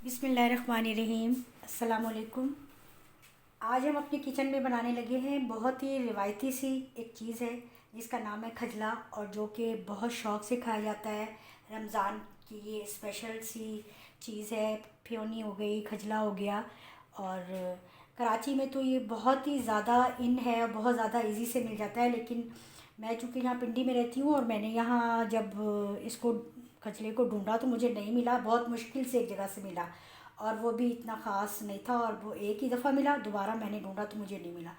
बिस्मिल्लाहिर्रहमानिर्रहीम। अस्सलाम वालेकुम। आज हम अपने किचन में बनाने लगे हैं बहुत ही रिवायती सी एक चीज़ है जिसका नाम है खजला, और जो कि बहुत शौक़ से खाया जाता है। रमज़ान की ये स्पेशल सी चीज़ है। फ्योनी हो गई, खजला हो गया। और कराची में तो ये बहुत ही ज़्यादा इन है और बहुत ज़्यादा इजी से मिल जाता है। लेकिन मैं चूँकि यहाँ पिंडी में रहती हूँ और मैंने यहाँ जब इसको कचले को ढूंढा तो मुझे नहीं मिला, बहुत मुश्किल से एक जगह से मिला, और वो भी इतना ख़ास नहीं था, और वो एक ही दफ़ा मिला। दोबारा मैंने ढूंढा तो मुझे नहीं मिला।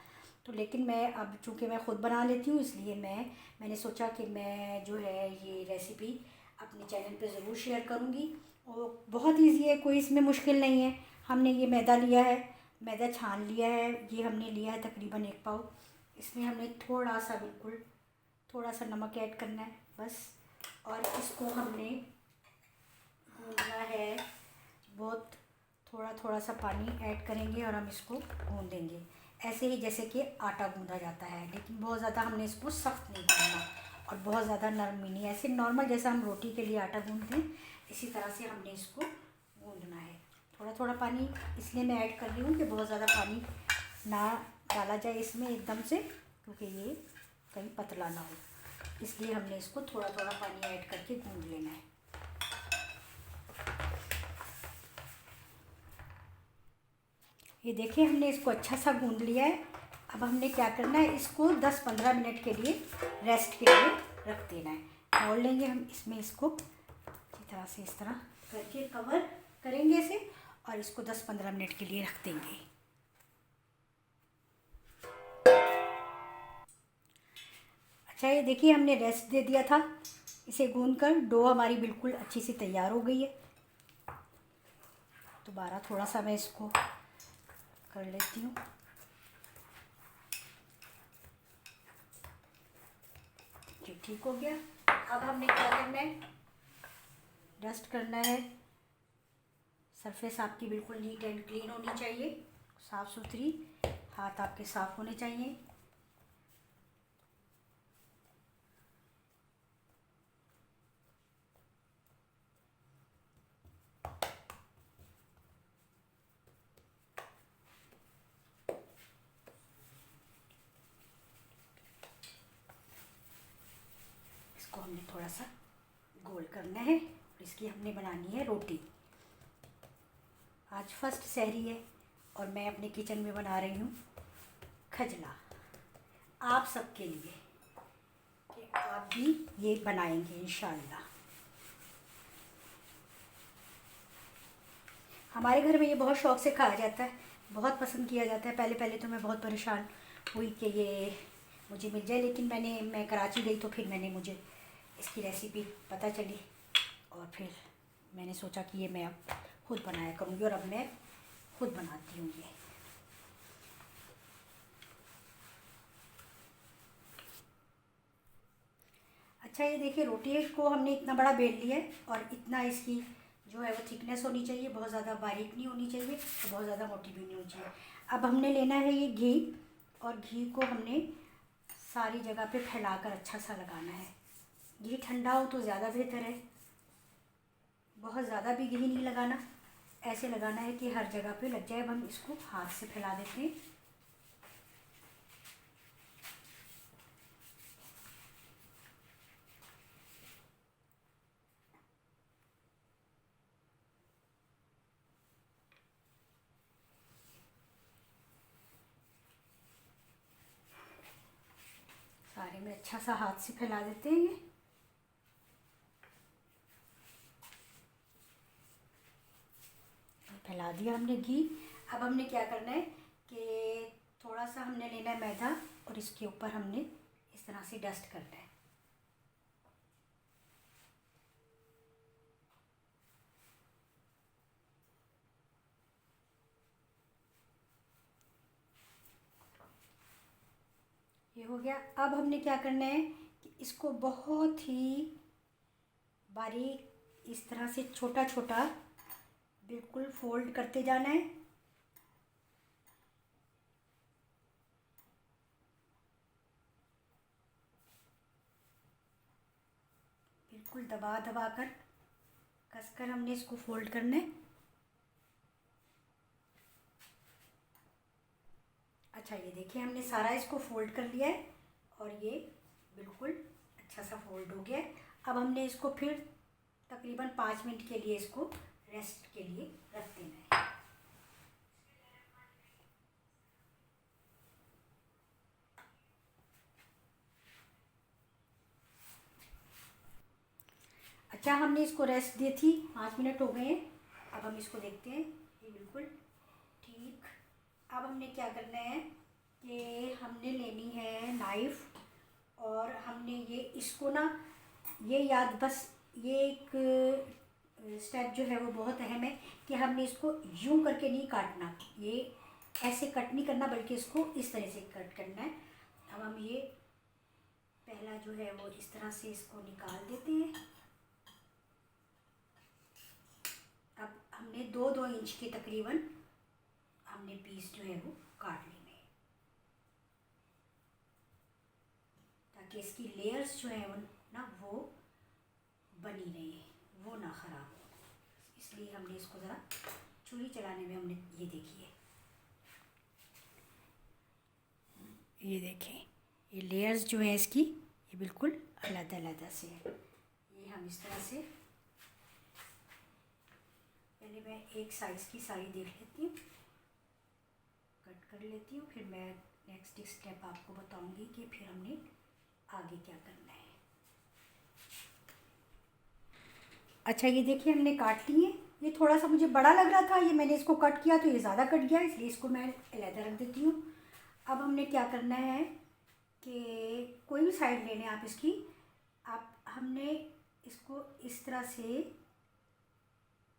तो लेकिन मैं अब चूँकि मैं ख़ुद बना लेती हूँ, इसलिए मैंने सोचा कि मैं जो है ये रेसिपी अपने चैनल पे ज़रूर शेयर करूँगी। और बहुत ईजी है, कोई इसमें मुश्किल नहीं है। हमने ये मैदा लिया है, मैदा छान लिया है। ये हमने लिया है तकरीबन 1 पाव। इसमें हमने थोड़ा सा, बिल्कुल थोड़ा सा नमक ऐड करना है बस। और इसको हमने गूँधना है बहुत, थोड़ा थोड़ा सा पानी ऐड करेंगे और हम इसको गूँध देंगे ऐसे ही जैसे कि आटा गूँधा जाता है। लेकिन बहुत ज़्यादा हमने इसको सख्त नहीं गूँधना और बहुत ज़्यादा नरम भी नहीं, ऐसे नॉर्मल जैसा हम रोटी के लिए आटा गूँधते हैं इसी तरह से हमने इसको गूँधना है। थोड़ा थोड़ा पानी इसलिए मैं ऐड कर रही हूँ कि बहुत ज़्यादा पानी ना डाला जाए इसमें एकदम से, क्योंकि ये कहीं पतला ना हो, इसलिए हमने इसको थोड़ा थोड़ा पानी ऐड करके गूँध लेना है। ये देखिए हमने इसको अच्छा सा गूँध लिया है। अब हमने क्या करना है, इसको 10-15 मिनट के लिए रेस्ट के लिए रख देना है। मोड़ लेंगे हम इसमें इसको अच्छी तरह से, इस तरह करके कवर करेंगे इसे और इसको 10-15 मिनट के लिए रख देंगे। अच्छा, ये देखिए हमने रेस्ट दे दिया था। इसे गूँध कर डो हमारी बिल्कुल अच्छी सी तैयार हो गई है। दोबारा थोड़ा सा मैं इसको कर लेती हूँ। जी ठीक हो गया। अब हमने क्या करना है, डस्ट करना है। सरफेस आपकी बिल्कुल नीट एंड क्लीन होनी चाहिए, साफ़ सुथरी। हाथ आपके साफ़ होने चाहिए। इसको हमने थोड़ा सा गोल करना है और इसकी हमने बनानी है रोटी। आज फर्स्ट सहरी है और मैं अपने किचन में बना रही हूँ खजला आप सबके लिए, कि आप भी ये बनाएंगे इंशाअल्लाह। हमारे घर में ये बहुत शौक़ से खाया जाता है, बहुत पसंद किया जाता है। पहले पहले तो मैं बहुत परेशान हुई कि ये मुझे मिल जाए, लेकिन मैं कराची गई तो फिर मुझे इसकी रेसिपी पता चली और फिर मैंने सोचा कि ये मैं अब खुद बनाया करूँगी, और अब मैं खुद बनाती हूँ ये। अच्छा, ये देखिए रोटी को हमने इतना बड़ा बेल लिया है और इतना इसकी जो है वो थिकनेस होनी चाहिए, बहुत ज़्यादा बारीक नहीं होनी चाहिए और बहुत ज़्यादा मोटी भी नहीं होनी चाहिए। अब हमने लेना है ये घी, और घी को हमने सारी जगह पे फैलाकर अच्छा सा लगाना है। घी ठंडा हो तो ज़्यादा बेहतर है, बहुत ज़्यादा भी घी नहीं लगाना, ऐसे लगाना है कि हर जगह पे लग जाए। अब हम इसको हाथ से फैला देते हैं। सारे में अच्छा सा हाथ से फैला देते हैं ये। फैला दिया हमने घी। अब हमने क्या करना है कि थोड़ा सा हमने लेना है मैदा और इसके ऊपर हमने इस तरह से डस्ट करना है। ये हो गया। अब हमने क्या करना है कि इसको बहुत ही बारीक इस तरह से छोटा छोटा बिल्कुल फोल्ड करते जाना है। बिल्कुल दबा दबा कर कसकर हमने इसको फोल्ड करना है। अच्छा ये देखिए हमने सारा इसको फोल्ड कर लिया है और ये बिल्कुल अच्छा सा फोल्ड हो गया है। अब हमने इसको फिर तकरीबन 5 मिनट के लिए इसको रेस्ट के लिए रख देना है। अच्छा हमने इसको रेस्ट दी थी, 5 मिनट हो गए हैं। अब हम इसको देखते हैं, ये बिल्कुल ठीक। अब हमने क्या करना है कि हमने लेनी है नाइफ़ और हमने ये इसको ना, ये याद बस ये एक स्टेप जो है वो बहुत अहम है कि हमने इसको यूं करके नहीं काटना, ये ऐसे कट नहीं करना बल्कि इसको इस तरह से कट करना है। अब हम ये पहला जो है वो इस तरह से इसको निकाल देते हैं। अब हमने 2-2 इंच के तकरीबन हमने पीस जो है वो काट लेने हैं ताकि इसकी लेयर्स जो है वो ना वो बनी रहे, वो ना ख़राब हो। इसलिए हमने इसको ज़रा छुरी चलाने में हमने ये देखिए, ये देखें ये लेयर्स जो है इसकी ये बिल्कुल अलग-अलग से है। ये हम इस तरह से पहले मैं एक साइज़ की साड़ी देख लेती हूँ, कट कर लेती हूँ, फिर मैं नेक्स्ट स्टेप आपको बताऊंगी कि फिर हमने आगे क्या करना है। अच्छा ये देखिए हमने काट लिए। ये थोड़ा सा मुझे बड़ा लग रहा था, ये मैंने इसको कट किया तो ये ज़्यादा कट गया, इसलिए इसको मैं अलग रख देती हूँ। अब हमने क्या करना है कि कोई भी साइड लेने आप इसकी, आप हमने इसको इस तरह से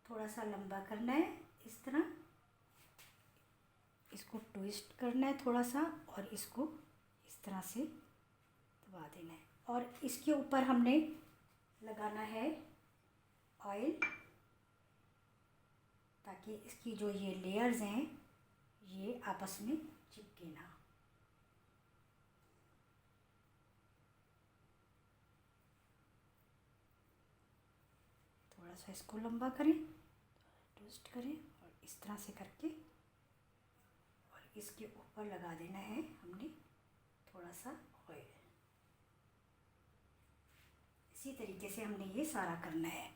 थोड़ा सा लंबा करना है, इस तरह इसको ट्विस्ट करना है थोड़ा सा और इसको इस तरह से दबा देना है और इसके ऊपर हमने लगाना है ऑयल ताकि इसकी जो ये लेयर्स हैं ये आपस में चिपके ना। थोड़ा सा इसको लंबा करें, ट्विस्ट करें और इस तरह से करके और इसके ऊपर लगा देना है हमने थोड़ा सा ऑयल। इसी तरीके से हमने ये सारा करना है।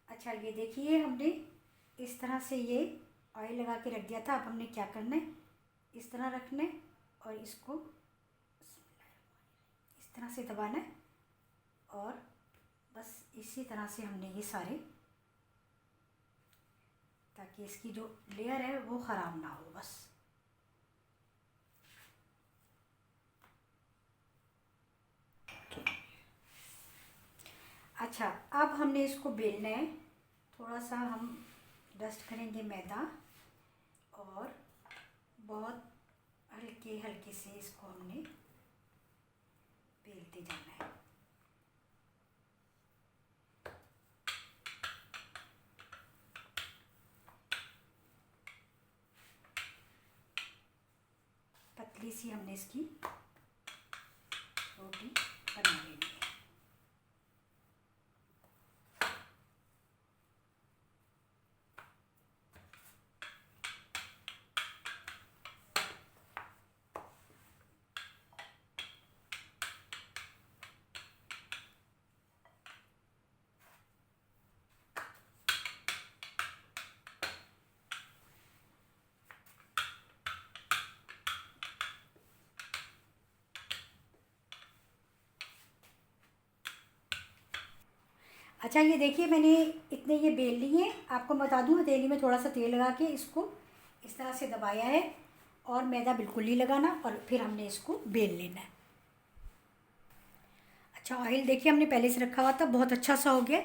अच्छा ये देखिए हमने इस तरह से ये ऑयल लगा के रख दिया था। अब हमने क्या करना है, इस तरह रखना है और इसको इस तरह से दबाना है और बस इसी तरह से हमने ये सारे, ताकि इसकी जो लेयर है वो ख़राब ना हो बस। अच्छा अब हमने इसको बेलना है, थोड़ा सा हम डस्ट करेंगे मैदा और बहुत हल्के हल्के से इसको हमने बेलते जाना है। पतली सी हमने इसकी रोटी बना लेनी है। अच्छा ये देखिए मैंने इतने ये बेल लिए हैं। आपको बता दूं हथेली में थोड़ा सा तेल लगा के इसको इस तरह से दबाया है और मैदा बिल्कुल नहीं लगाना और फिर हमने इसको बेल लेना है। अच्छा ऑयल देखिए हमने पहले से रखा हुआ था, बहुत अच्छा सा हो गया।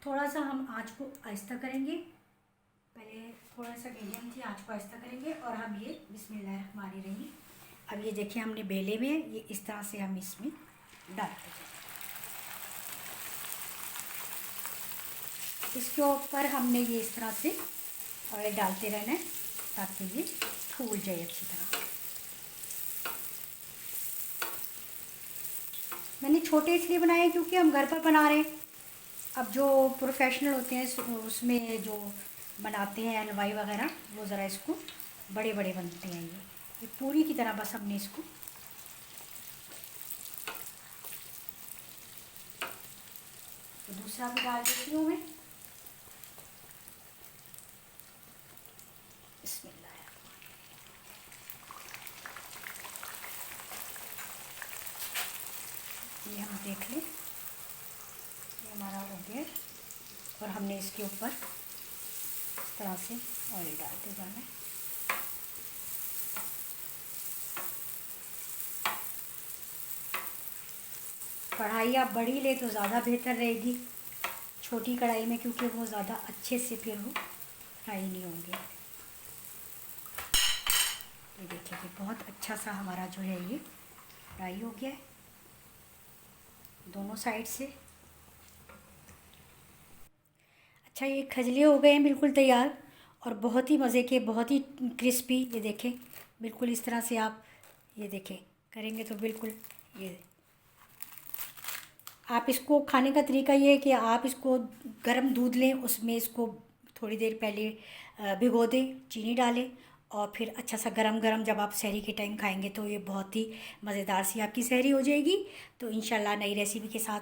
थोड़ा सा हम आँच को आहिस्ता करेंगे, पहले थोड़ा सा मीडियम थी, आँच को आहिस्ता करेंगे और हम ये बिस्मिल्लाहिर्रहमानिर्रहीम। अब ये देखिए हमने बेले में ये इस तरह से हम इसमें डालते हैं। इसके ऊपर हमने ये इस तरह से ऑयल डालते रहना है ताकि ये फूल जाए अच्छी तरह। मैंने छोटे इसलिए बनाए क्योंकि हम घर पर बना रहे हैं, अब जो प्रोफेशनल होते हैं उसमें जो बनाते हैं हलवाई वगैरह, वो ज़रा इसको बड़े बड़े बनते हैं ये पूरी की तरह बस हमने इसको तो दूसरा भी डाल देती हूँ मैं। बिस्मिल्लाह। ये हम देख लें, ये हमारा हो गया और हमने इसके ऊपर इस तरह से ऑयल डालते जाना है। कढ़ाई आप बड़ी ले तो ज़्यादा बेहतर रहेगी छोटी कढ़ाई में, क्योंकि वो ज़्यादा अच्छे से फिर वो फ्राई नहीं होंगे। ये देखिए कि बहुत अच्छा सा हमारा जो है ये फ्राई हो गया है दोनों साइड से। अच्छा, ये खजले हो गए हैं बिल्कुल तैयार और बहुत ही मज़े के, बहुत ही क्रिस्पी। ये देखें बिल्कुल इस तरह से आप ये देखें करेंगे तो बिल्कुल ये। आप इसको खाने का तरीका ये है कि आप इसको गर्म दूध लें, उसमें इसको थोड़ी देर पहले भिगो दें, चीनी डालें और फिर अच्छा सा गरम गरम जब आप सहरी के टाइम खाएंगे तो ये बहुत ही मज़ेदार सी आपकी सहरी हो जाएगी। तो इंशाल्लाह नई रेसिपी के साथ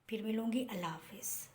फिर मिलूँगी। अल्लाह हाफ़िज़।